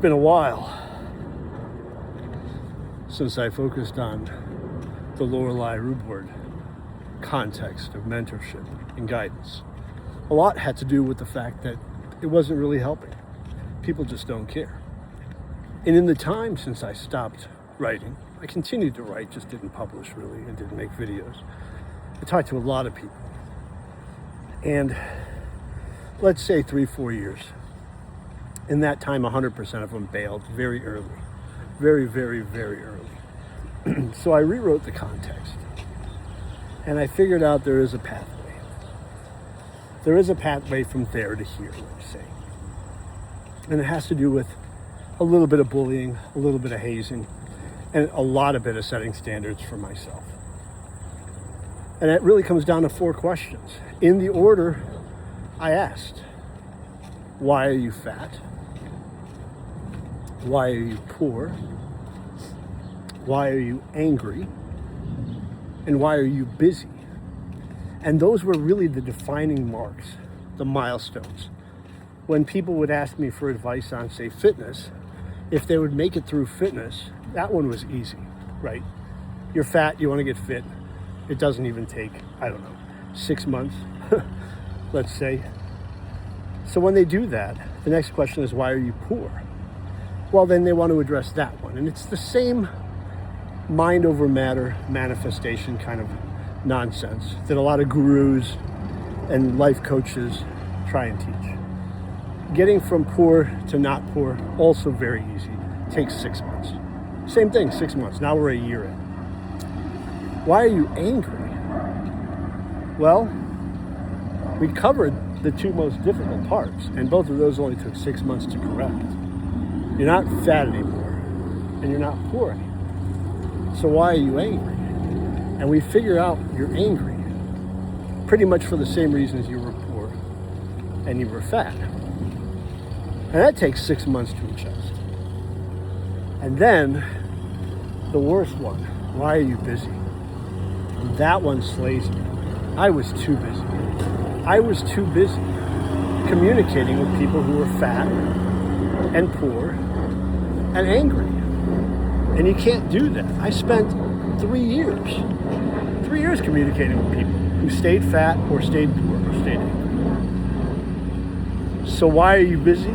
been a while since I focused on the Loreli Rubord context of mentorship and guidance. A lot had to do with the fact that it wasn't really helping. People just don't care. And in the time since I stopped writing, I continued to write, just didn't publish really and didn't make videos. I talked to a lot of people. And let's say 3-4 years. In that time, 100% of them bailed very early. Very, very, very early. So I rewrote the context. And I figured out there is a pathway. There is a pathway from there to here, let's say. And it has to do with a little bit of bullying, a little bit of hazing, and a lot of bit of setting standards for myself. And it really comes down to 4 questions. In the order I asked. Why are you fat? Why are you poor? Why are you angry? And why are you busy? And those were really the defining marks, the milestones. When people would ask me for advice on, say, fitness, if they would make it through fitness, that one was easy, right? You're fat, you want to get fit. It doesn't even take, 6 months, let's say. So when they do that, the next question is, why are you poor? Well, then they want to address that one. And it's the same mind over matter manifestation kind of nonsense that a lot of gurus and life coaches try and teach. Getting from poor to not poor, also very easy, takes 6 months. Same thing, 6 months. Now we're a year in. Why are you angry? Well, we covered the 2 most difficult parts, and both of those only took 6 months to correct. You're not fat anymore, and you're not poor anymore. So why are you angry? And we figure out you're angry pretty much for the same reasons you were poor and you were fat. And that takes 6 months to adjust. And then the worst one, why are you busy? And that one slays me. I was too busy. I was too busy communicating with people who were fat and poor and angry. And you can't do that. I spent 3 years communicating with people who stayed fat or stayed poor or stayed angry. So why are you busy?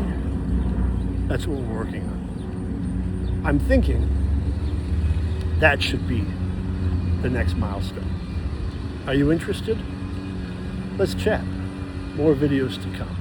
That's what we're working on. I'm thinking that should be the next milestone. Are you interested? Let's chat. More videos to come.